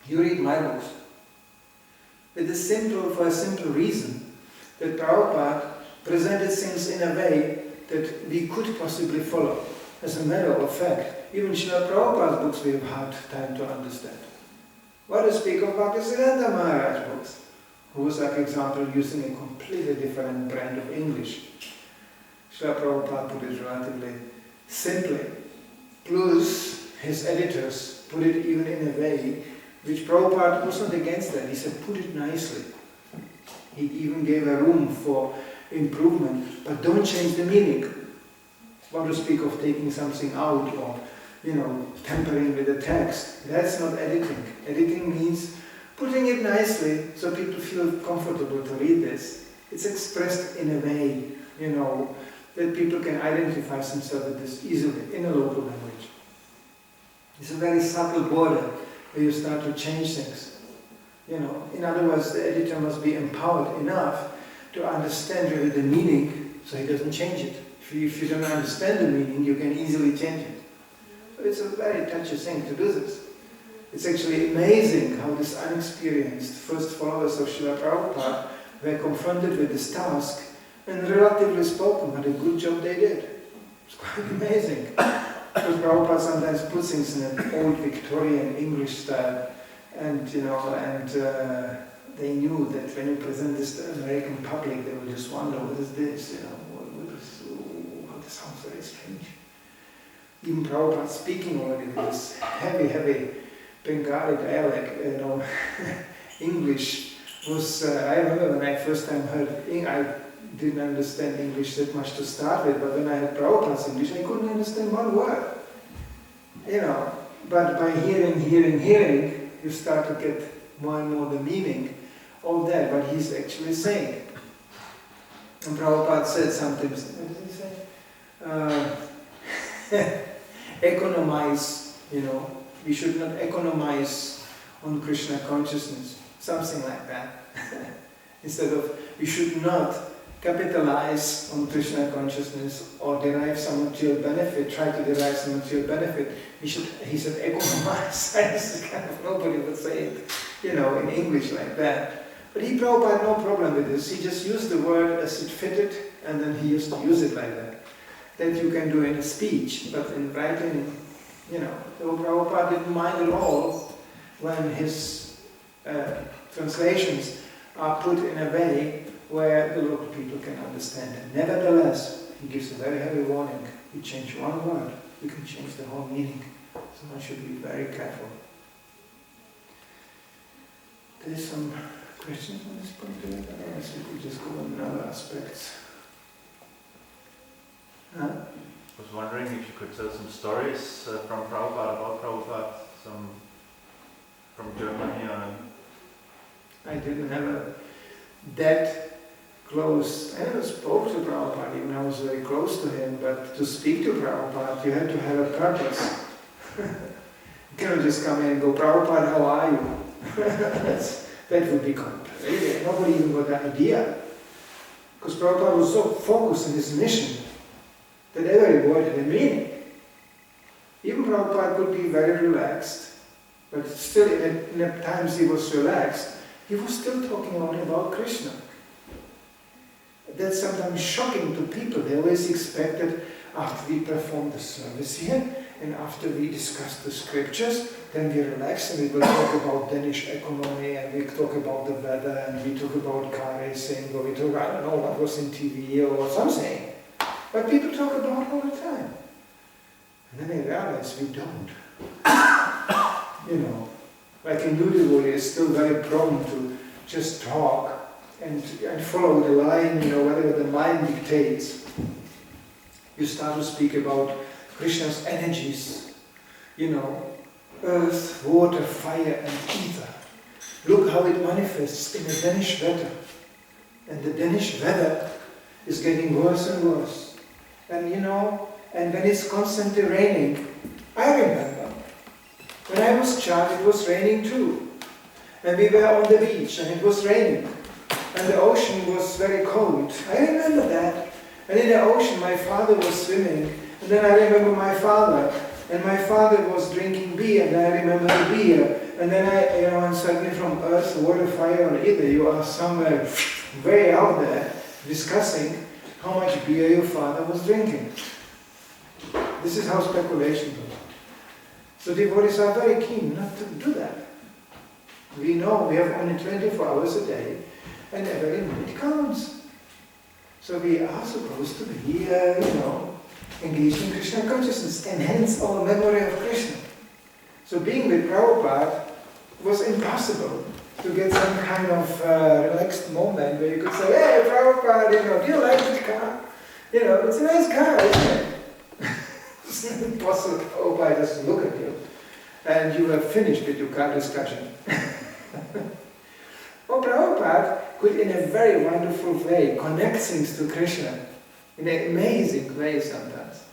You read my books. For a simple reason that Prabhupada presented things in a way that we could possibly follow. As a matter of fact, even Srila Prabhupada's books we have hard time to understand. What to speak of Bhaktisiddhanta Maharaj's books, who was, like example, using a completely different brand of English. Srila Prabhupada put it relatively simply. Plus, his editors put it even in a way which Prabhupada was not against that. He said, put it nicely. He even gave a room for improvement, but don't change the meaning. What to speak of taking something out or, tampering with the text. That's not editing. Editing means putting it nicely so people feel comfortable to read this. It's expressed in a way, that people can identify themselves with this easily in a local language. It's a very subtle border where you start to change things. In other words, the editor must be empowered enough to understand really the meaning so he doesn't change it. If you don't understand the meaning, you can easily change it. So it's a very touchy thing to do this. It's actually amazing how these unexperienced first followers of Srila Prabhupada were confronted with this task and relatively spoken, what a good job they did. It's quite amazing. Because Prabhupada sometimes puts things in an old Victorian English style, and they knew that when you present this to the American public, they will just wonder, what is this? This sounds very strange. Even Prabhupada speaking already this heavy Bengali dialect, English was. I remember when I first time heard, I didn't understand English that much to start with, but when I had Prabhupada's English, I couldn't understand one word. But by hearing, you start to get more and more the meaning of that, what he's actually saying. And Prabhupada said sometimes, what did he say? Economize, we should not economize on Krishna consciousness, something like that. Instead of, we should not capitalize on Krishna consciousness or derive some material benefit, try to derive some material benefit. He said, economize. Nobody would say it, in English like that. But Prabhupada had no problem with this. He just used the word as it fitted, and then he used to use it like that. That you can do in a speech, but in writing, so Prabhupada didn't mind at all when his translations are put in a way where the local people can understand it. Nevertheless, he gives a very heavy warning. You change one word, you can change the whole meaning. So one should be very careful. There's some questions on this point. Otherwise, we could just go on other aspects. Huh? I was wondering if you could tell some stories from Prabhupada, about Prabhupada, some from Germany. I didn't have that close. I never spoke to Prabhupada, even I was very close to him, but to speak to Prabhupada, you had to have a purpose. You cannot just come in and go, Prabhupada, how are you? That would be complete. Nobody even got the idea. Because Prabhupada was so focused on his mission that every word had a meaning. Even Prabhupada could be very relaxed, but still in the times he was relaxed, he was still talking only about Krishna. That's sometimes shocking to people. They always expect that after we perform the service here, and after we discuss the scriptures, then we relax and we will talk about Danish economy, and we talk about the weather, and we talk about car racing, or we talk, I don't know, what was in TV or something. But people talk about all the time. And then they realize we don't. Like a new devotee is still very prone to just talk and follow the line, whatever the mind dictates. You start to speak about Krishna's energies, earth, water, fire and ether. Look how it manifests in the Danish weather. And the Danish weather is getting worse and worse. And and when it's constantly raining, I remember, when I was a child it was raining too. And we were on the beach and it was raining. And the ocean was very cold. I remember that. And in the ocean my father was swimming. And then I remember my father And my father was drinking beer, and I remember the beer. And then and suddenly from earth, water, fire, or either, you are somewhere way out there discussing how much beer your father was drinking. This is how speculation goes. So devotees are very keen not to do that. We know we have only 24 hours a day, and every minute counts. So we are supposed to be, engaged in Krishna consciousness, enhance our memory of Krishna. So being with Prabhupada was impossible to get some kind of relaxed moment where you could say, hey Prabhupada, do you like this car? It's a nice car, isn't it? It's not impossible. Prabhupada just look at you and you have finished with your car discussion. Prabhupada could in a very wonderful way connect things to Krishna in an amazing way sometimes.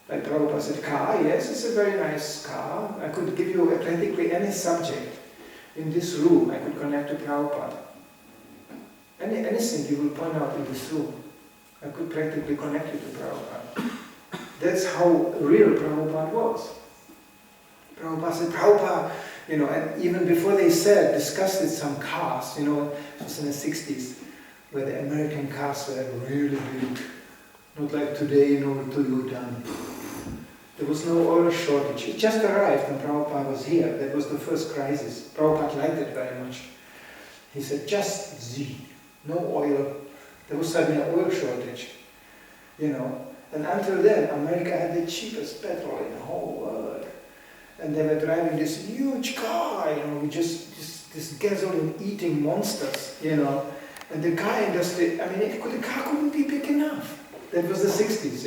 Like Prabhupada said, car, yes, it's a very nice car. I could give you practically any subject in this room. I could connect to Prabhupada. Anything you will point out in this room, I could practically connect you to Prabhupada. That's how real Prabhupada was. Prabhupada said, Prabhupada, and even before they discussed it, some cars, it was in the 60s, where the American cars were really big. Not like today, Toyota. There was no oil shortage. It just arrived when Prabhupada was here. That was the first crisis. Prabhupada liked it very much. He said, just Z, no oil. There was suddenly an oil shortage, And until then, America had the cheapest petrol in the whole world. And they were driving this huge car, with just this gasoline-eating monsters, And the car industry, the car couldn't be big enough. That was the 60s,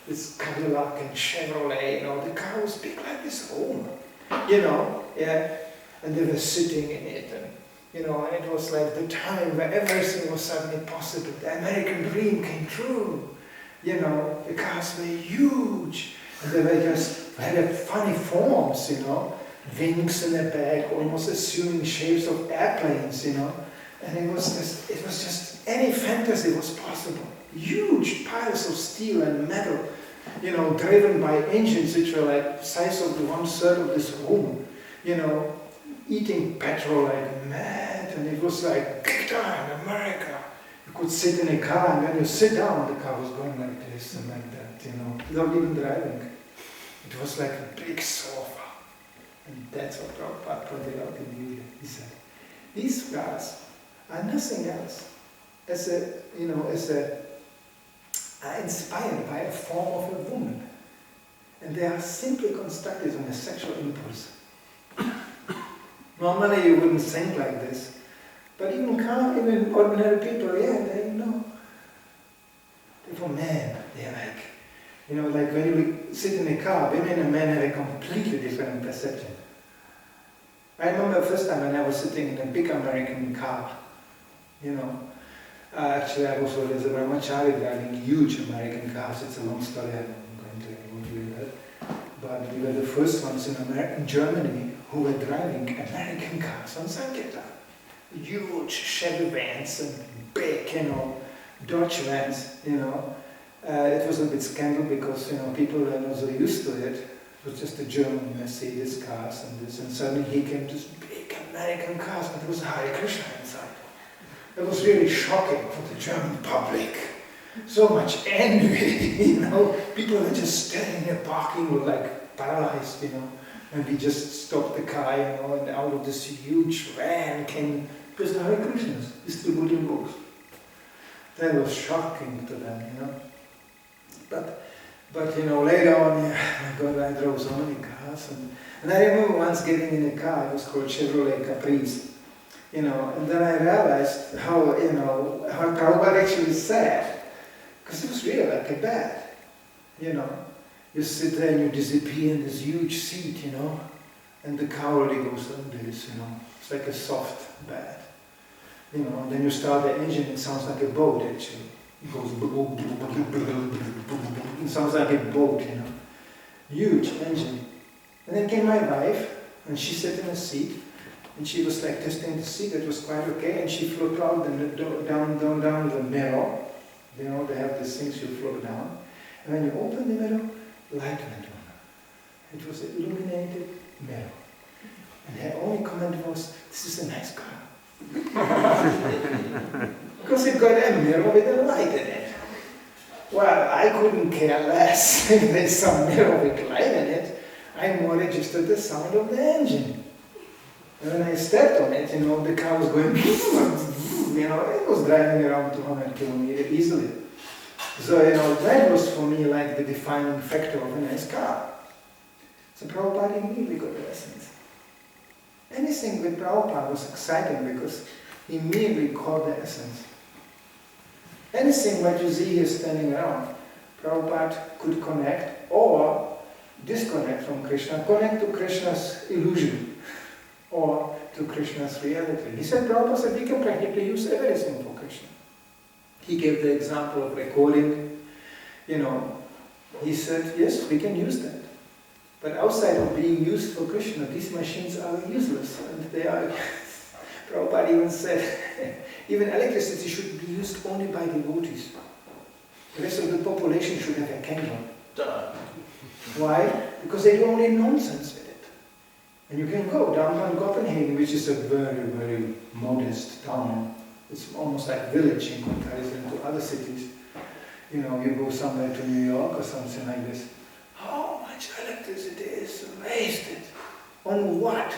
This Cadillac and Chevrolet, the car was big like this home, And they were sitting in it, and it was like the time where everything was suddenly possible. The American dream came true. The cars were huge, and they were had funny forms, wings in the back, almost assuming shapes of airplanes, and it was just any fantasy was possible. Huge piles of steel and metal, driven by engines which were like the size of the 1/3 of this room, eating petrol like mad, and it was like big time America. You could sit in a car, and when you sit down, the car was going like this and like that, without even driving. It was like a big sofa. And that's what Prabhupada pointed out in the video. He said, these cars are nothing else are inspired by a form of a woman. And they are simply constructed on a sexual impulse. Normally you wouldn't think like this. But even ordinary people, they know. For men, they're like, like when you sit in a car, women and men have a completely different perception. I remember the first time when I was sitting in a big American car, actually I was always a brahmachari driving huge American cars. It's a long story, I'm going to go into that. But we were the first ones in Germany who were driving American cars on Sankirtan. Huge Chevy vans and big, Dodge vans, It was a bit scandal because, people were not so used to it. It was just a German Mercedes cars and this, and suddenly he came to this big American cars, but there was Hare Krishna inside. It was really shocking for the German public. So much envy, People were just standing in the parking lot like paralyzed, And we just stopped the car, and out of this huge van came just Hare Krishnas distributing books. That was shocking to them, But later on, I drove so many cars, and I remember once getting in a car. It was called Chevrolet Caprice, and then I realized how Prabhupada actually said, because it was really like a bed, You sit there and you disappear in this huge seat, and the car only goes like this, It's like a soft bed, And then you start the engine. It sounds like a boat actually. It goes. It sounds like a boat, Huge engine. And then came my wife, and she sat in a seat, and she was like testing the seat. It was quite okay, and she floated out down the mirror. They have these things you float down, and when you open the mirror, light went on. It was an illuminated mirror. And her only comment was, this is a nice car. Because it got a mirror with a light in it. Well, I couldn't care less if there's some mirror with light in it. I more registered the sound of the engine. And when I stepped on it, the car was going, it was driving around 200 kilometers easily. So, that was for me like the defining factor of a nice car. So Prabhupada immediately got the essence. Anything with Prabhupada was exciting because he immediately caught the essence. Anything what you see here standing around, Prabhupada could connect or disconnect from Krishna, connect to Krishna's illusion or to Krishna's reality. He said, Prabhupada said, we can practically use everything for Krishna. He gave the example of recording, he said, yes, we can use that. But outside of being used for Krishna, these machines are useless. And they are, Prabhupada even said, even electricity should be used only by devotees. The rest of the population should have a candle. Why? Because they do only nonsense with it. And you can go downtown Copenhagen, which is a very, very modest town. It's almost like a village in comparison to other cities. You go somewhere to New York or something like this. How much electricity is wasted? On what?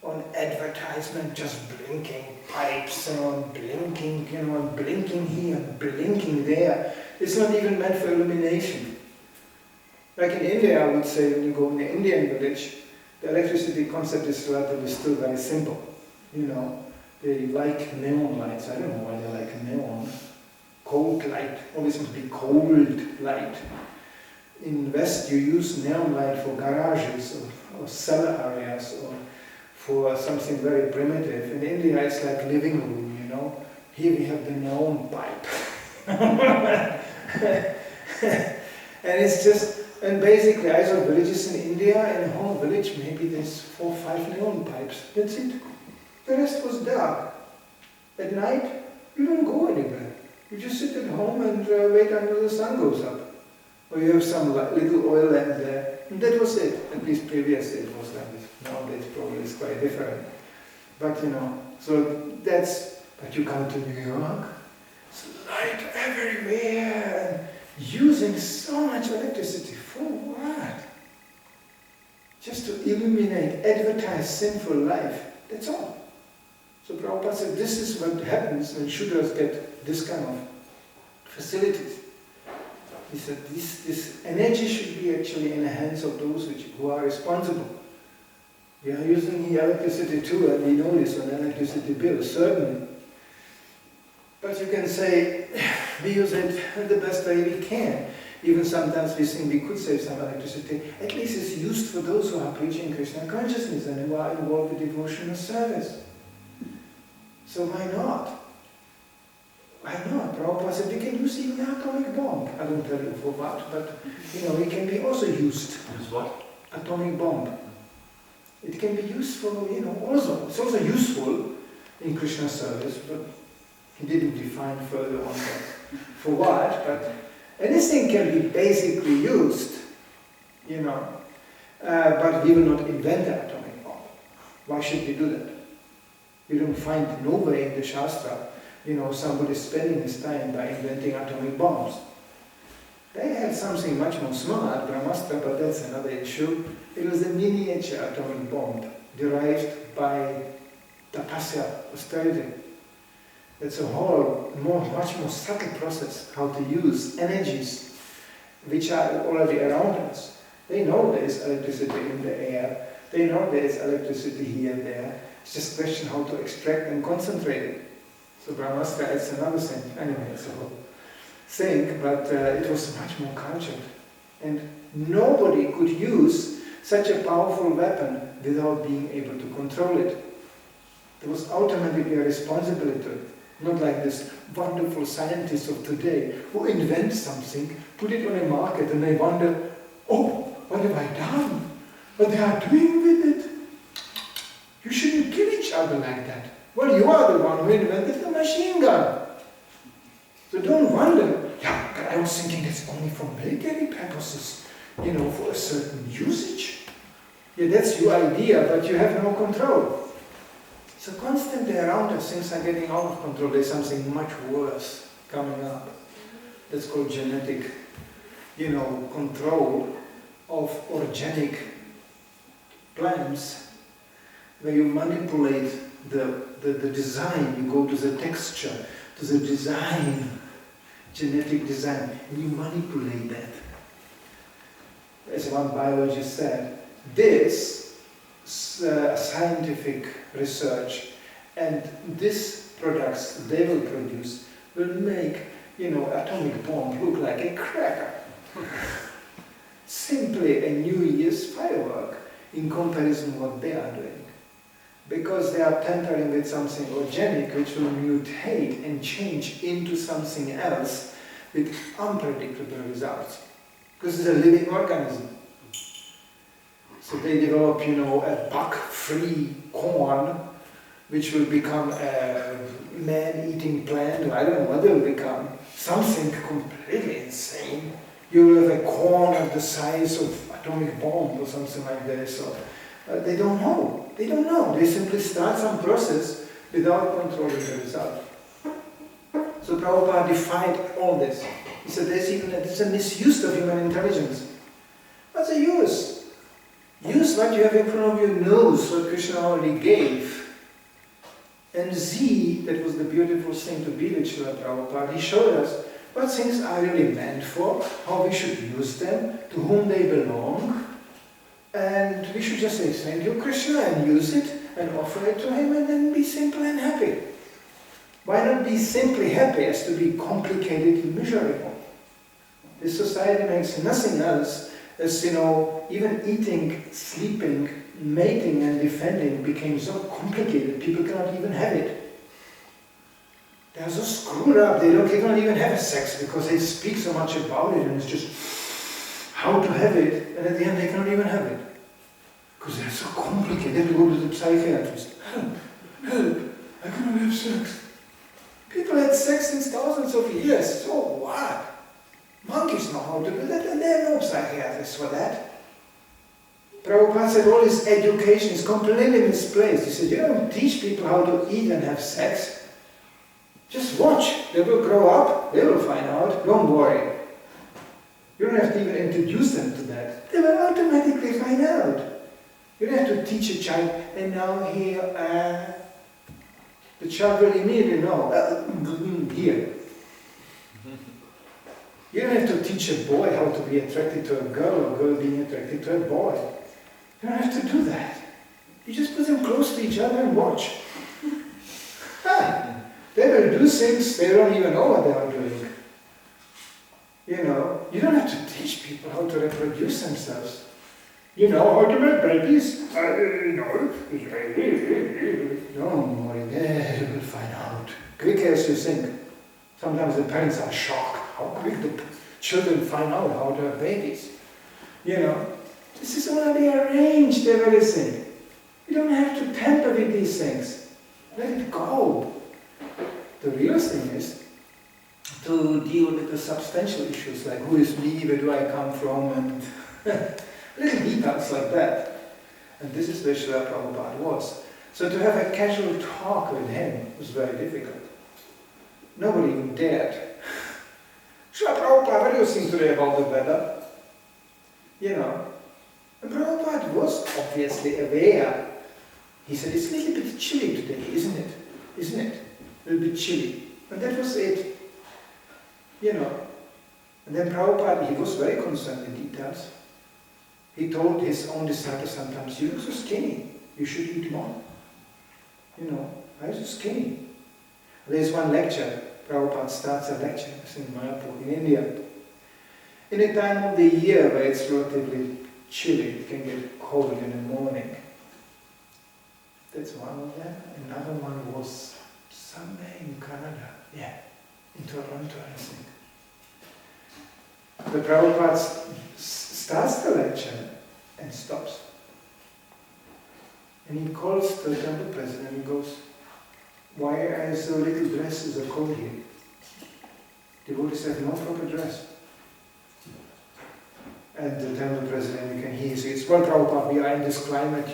On advertisement, just blinking pipes and on blinking, blinking here, blinking there. It's not even meant for illumination. Like in India, I would say, when you go in the Indian village, the electricity concept is relatively still very simple. They like neon lights. I don't know why they like neon. Cold light, always must be cold light. In West, you use neon light for garages or cellar areas or for something very primitive. In India, it's like living room, Here we have the neon pipe. And it's just, and basically, I saw villages in India, in a whole village, maybe there's 4 or 5 neon pipes. That's it. The rest was dark. At night, you don't go anywhere. You just sit at home and wait until the sun goes up. Or you have some little oil lamp there. And that was it. At least previously it was like this. Nowadays probably it's quite different. But so that's, but you come to New York, it's light everywhere, and using so much electricity. For what? Just to illuminate, advertise sinful life. That's all. So Prabhupada said, this is what happens when Shudras get this kind of facilities. He said, this energy should be actually in the hands of those who are responsible. We are using the electricity too, and we know this on electricity bill, certainly. But you can say, we use it the best way we can. Even sometimes we think we could save some electricity. At least it's used for those who are preaching Krishna consciousness and who are involved in devotional service. So why not? Why not? Prabhupada said we can use even an atomic bomb. I don't tell you for what, but it can be also used. Use what? Atomic bomb. It can be used for, also. It's also useful in Krishna service, but he didn't define further on that for what, but anything can be basically used, but we will not invent an atomic bomb. Why should we do that? We don't find nowhere in the Shastra, somebody spending his time by inventing atomic bombs. They had something much more smart, Brahmastra, but that's another issue. It was a miniature atomic bomb derived by tapasya, austerity. It's a whole, much more subtle process how to use energies which are already around us. They know there is electricity in the air. They know there is electricity here and there. It's just a question how to extract and concentrate it. So Brahmastra, it's another thing. Anyway, it's a whole thing, but it was much more cultured. And nobody could use such a powerful weapon without being able to control it. There was automatically a responsibility. Not like this wonderful scientists of today who invent something, put it on a market, and they wonder, oh, what have I done? What they are doing with it? You shouldn't kill each other like that. Well, you are the one who invented the machine gun. So don't wonder, yeah, but I was thinking it's only for military purposes. for a certain usage. Yeah, that's your idea, but you have no control. So constantly around us, things are getting out of control. There's something much worse coming up. That's called genetic, control of organic plants, where you manipulate the design, you go to the texture, to the design, genetic design, and you manipulate that. As one biologist said, this scientific research and these products they will produce will make, atomic bomb look like a cracker. Simply a New Year's firework in comparison to what they are doing. Because they are tampering with something organic which will mutate and change into something else with unpredictable results. Because it's a living organism. So they develop, a bug-free corn which will become a man-eating plant, or I don't know what it will become. Something completely insane. You will have a corn of the size of atomic bomb or something like this. So, they don't know. They don't know. They simply start some process without controlling the result. So Prabhupada defied all this. He said there's a misuse of human intelligence. What's the use? Use what you have in front of your nose, what Krishna already gave. And that was the beautiful thing to be with Srila Prabhupada. He showed us what things are really meant for, how we should use them, to whom they belong. And we should just say, thank you Krishna, and use it, and offer it to him, and then be simple and happy. Why not be simply happy as to be complicated and miserable? This society makes nothing else as, even eating, sleeping, mating and defending became so complicated, people cannot even have it. They are so screwed up, they cannot even have sex because they speak so much about it, and it's just how to have it, and at the end they cannot even have it. Because they're so complicated, they have to go to the psychiatrist. Help, I cannot have sex. People had sex since thousands of years, so what? Monkeys know how to do that, and there are no psychiatrists for that. Prabhupada said all this education is completely misplaced. He said, you don't teach people how to eat and have sex. Just watch. They will grow up, they will find out, don't worry. You don't have to even introduce them to that. They will automatically find out. You don't have to teach a child, and now here, the child will immediately know, here. You don't have to teach a boy how to be attracted to a girl, or a girl being attracted to a boy. You don't have to do that. You just put them close to each other and watch. They will do things they don't even know what they are doing. You don't have to teach people how to reproduce themselves. You know how to make babies? No. Don't worry, they will find out. Quick as you think. Sometimes the parents are shocked how quick the children find out how to have babies. This is already arranged, everything. You don't have to tamper with these things. Let it go. The real thing is to deal with the substantial issues like who is me, where do I come from, and little details like that. And this is where Srila Prabhupada was. So to have a casual talk with him was very difficult. Nobody even dared. Srila Prabhupada, what do you think today about the weather? And Prabhupada was obviously aware. He said, it's a little bit chilly today, isn't it? Isn't it? A little bit chilly. And that was it. And then Prabhupada, he was very concerned with details. He told his own disciples sometimes, you look so skinny, you should eat more. Why are you so skinny? There's one lecture, Prabhupada starts a lecture, it's in Mayapur, in India. In a time of the year where it's relatively chilly, it can get cold in the morning. That's one of them. Another one was somewhere in Canada. Yeah, in Toronto, I think. The Prabhupada starts the lecture and stops. And he calls the temple president and he goes, why are so little dresses are cold here? Devotees have no proper dress. And the temple president, you can hear, he says, well, Prabhupada, we are in this climate,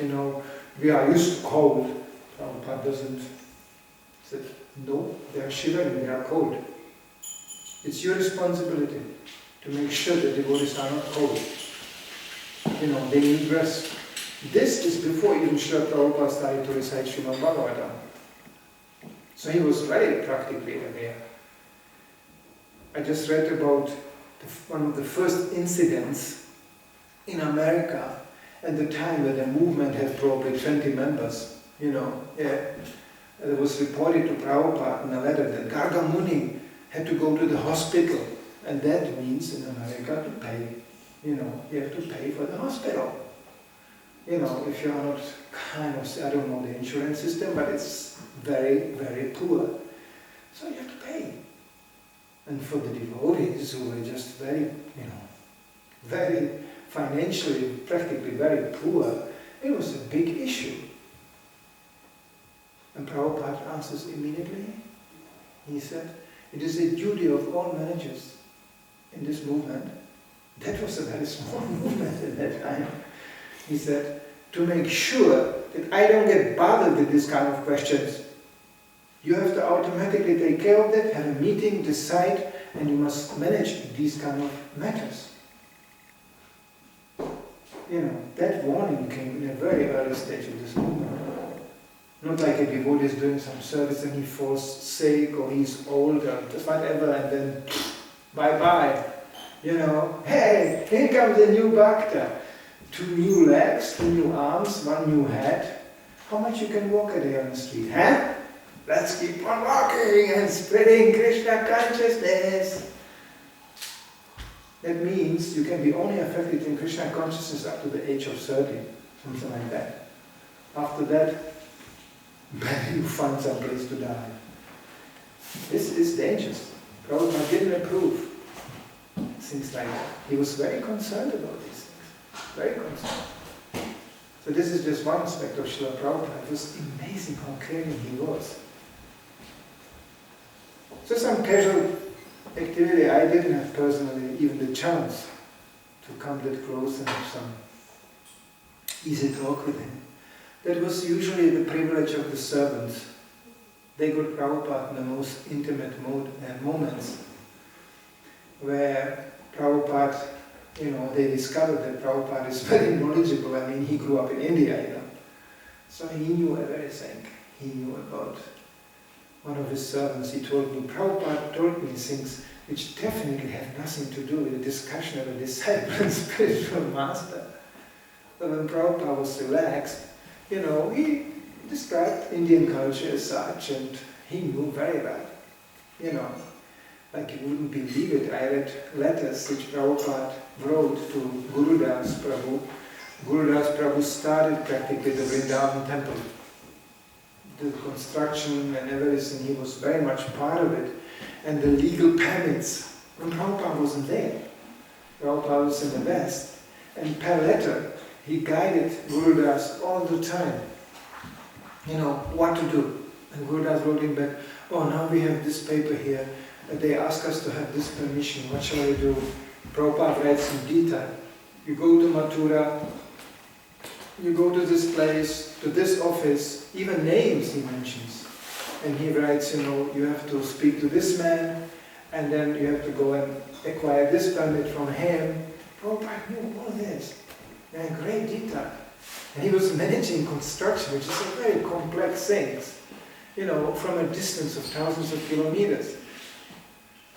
we are used to cold. Prabhupada doesn't. He said, no, they are shivering, they are cold. It's your responsibility to make sure that devotees are not cold. They need rest. This is before even Srila Prabhupada started to recite Srimad Bhagavatam. So he was very practically aware. I just read about one of the first incidents in America at the time where the movement had probably 20 members. It was reported to Prabhupada in a letter that Garga Muni had to go to the hospital, and that means in America to pay. You have to pay for the hospital. If you're not I don't know the insurance system, but it's very, very poor. So you have to pay. And for the devotees who were just very, very financially, practically very poor, it was a big issue. And Prabhupada answers immediately. He said, it is a duty of all managers in this movement. That was a very small movement at that time. He said, to make sure that I don't get bothered with these kind of questions. You have to automatically take care of that, have a meeting, decide, and you must manage these kind of matters. That warning came in a very early stage of this movement. Not like a devotee is doing some service and he falls sick or he's old or whatever, and then bye-bye. Hey, here comes a new bhakta. 2 new legs, 2 new arms, 1 new head. How much you can walk a day on the street, huh? Let's keep on walking and spreading Krishna consciousness. That means you can be only affected in Krishna consciousness up to the age of 30, something like that. After that, maybe you find some place to die. This is dangerous. Prabhupada didn't approve things like that. He was very concerned about these things. Very concerned. So this is just one aspect of Srila Prabhupada. It was amazing how caring he was. So some casual activity, I didn't have personally even the chance to come that close and have some easy talk with him. That was usually the privilege of the servants. They got Prabhupada in the most intimate moments, where Prabhupada, they discovered that Prabhupada is very knowledgeable. I mean, he grew up in India, So he knew everything. He knew about one of his servants. He told me, Prabhupada told me things which definitely have nothing to do with the discussion of a disciple and spiritual master. But when Prabhupada was relaxed, he described Indian culture as such, and he knew very well. Like you wouldn't believe it, I read letters which Prabhupada wrote to Gurudas Prabhu. Gurudas Prabhu started practically the Vrindavan temple. The construction and everything, he was very much part of it. And the legal permits, when Prabhupada wasn't there. Prabhupada was in the West. And per letter, he guided Gurudas all the time. What to do. And Gurudas wrote him back, oh, now we have this paper here. They ask us to have this permission. What shall we do? Prabhupada writes in detail. You go to Mathura, you go to this place, to this office, even names he mentions. And he writes, you have to speak to this man, and then you have to go and acquire this permit from him. Prabhupada knew all this in great detail. And he was managing construction, which is a very complex thing, from a distance of thousands of kilometers.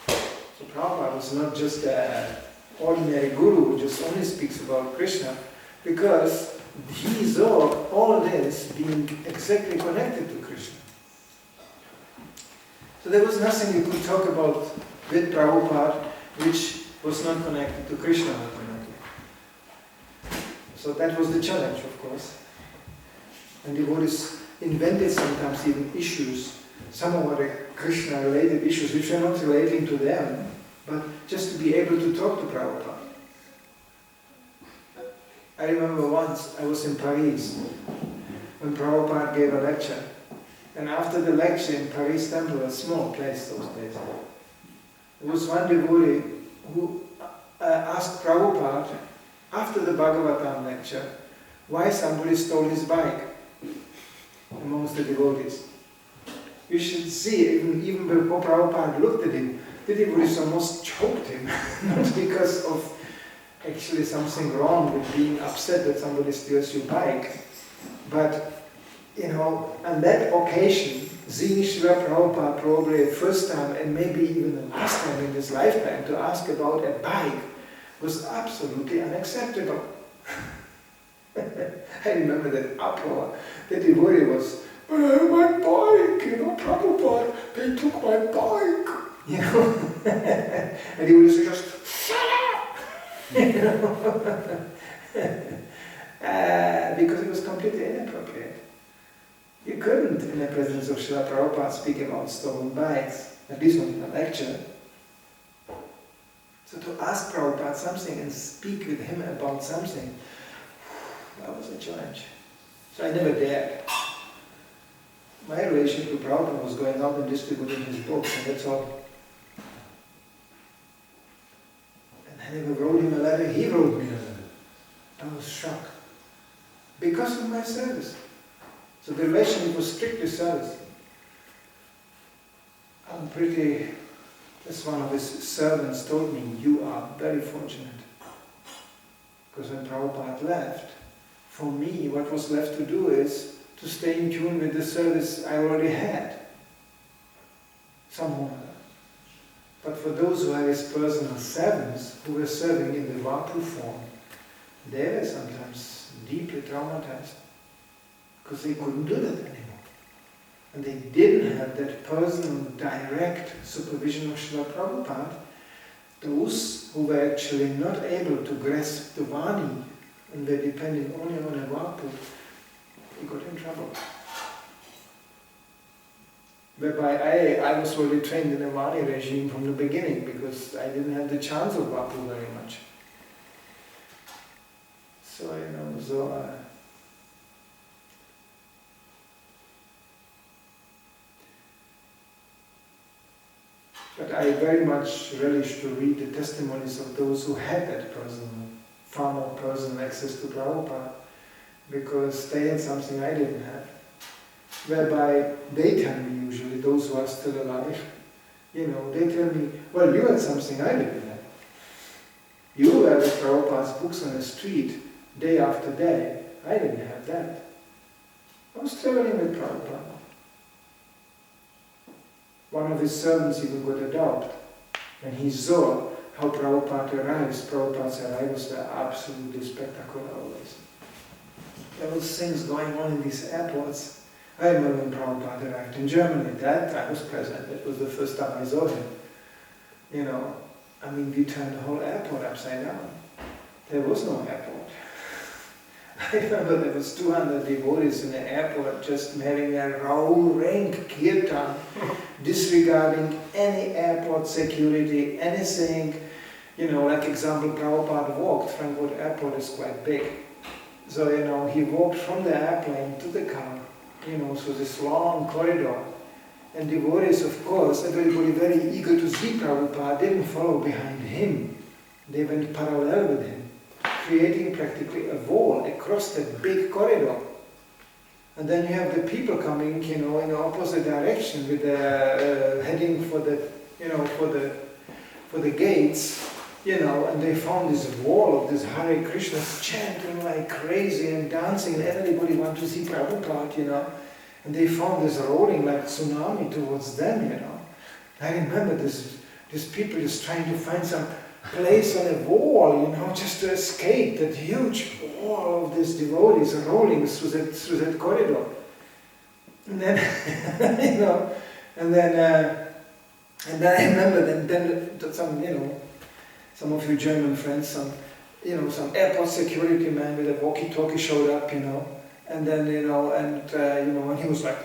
So Prabhupada was not just an ordinary guru who just only speaks about Krishna, because he saw all this being exactly connected to Krishna. So there was nothing you could talk about with Prabhupada which was not connected to Krishna ultimately. So that was the challenge, of course. And devotees invented sometimes even issues, some of the Krishna-related issues which are not relating to them, but just to be able to talk to Prabhupada. I remember once I was in Paris when Prabhupada gave a lecture. And after the lecture in Paris temple, a small place those days, there was one devotee who asked Prabhupada after the Bhagavatam lecture, why somebody stole his bike amongst the devotees. You should see, even before Prabhupada looked at him, the devotees almost choked him, not because of actually something wrong with being upset that somebody steals your bike, but, on that occasion, seeing Srila Prabhupada probably the first time and maybe even the last time in his lifetime to ask about a bike was absolutely unacceptable. I remember that uproar. The devotee was, my bike, Prabhupada, they took my bike. And he would just, shut up! Because it was completely inappropriate. You couldn't, in the presence of Srila Prabhupada, speak about stolen bikes, at least not in a lecture. So to ask Prabhupada something and speak with him about something, that was a challenge. So I never dared. My relationship with Prabhupada was going out and distributing his books, and that's all. And I never wrote him a letter, he wrote me a letter. I was shocked. Because of my service. So the relationship was strictly service. As one of his servants told me, you are very fortunate. Because when Prabhupada left, for me, what was left to do is to stay in tune with the service I already had. Somehow. But for those who had his personal servants, who were serving in the Vapu form, they were sometimes deeply traumatized. Because they couldn't do that anymore. And they didn't have that personal, direct supervision of Srila Prabhupada. Those who were actually not able to grasp the Vani and were depending only on a Vapu, they got in trouble. Whereby I was already trained in a Vani regime from the beginning because I didn't have the chance of Vapu very much. So, but I very much relish to read the testimonies of those who had that far more personal access to Prabhupada, because they had something I didn't have. Whereby they tell me usually, those who are still alive, they tell me, well, you had something I didn't have. You were with Prabhupada's books on the street, day after day. I didn't have that. I was traveling with Prabhupada. One of his servants even got a doubt. When he saw how Prabhupada arrives, Prabhupada's arrivals were absolutely spectacular always. There was things going on in these airports. I remember when Prabhupada arrived in Germany. That I was present. It was the first time I saw him. We turned the whole airport upside down. There was no airport. I remember there was 200 devotees in the airport just having a roaring kirtan, disregarding any airport security, anything, like example, Prabhupada walked. Frankfurt Airport is quite big. So, he walked from the airplane to the car, through this long corridor. And devotees, of course, everybody very eager to see Prabhupada, didn't follow behind him. They went parallel with him, creating practically a wall across that big corridor. And then you have the people coming, in the opposite direction with the heading for the gates, and they found this wall of this Hare Krishnas chanting like crazy and dancing, and everybody wanted to see Prabhupada, and they found this rolling like tsunami towards them, I remember these people just trying to find some place on a wall, just to escape that huge wall of these devotees rolling through that corridor. And then, and then I remember then some of you German friends, some airport security man with a walkie-talkie showed up, and then, and he was like,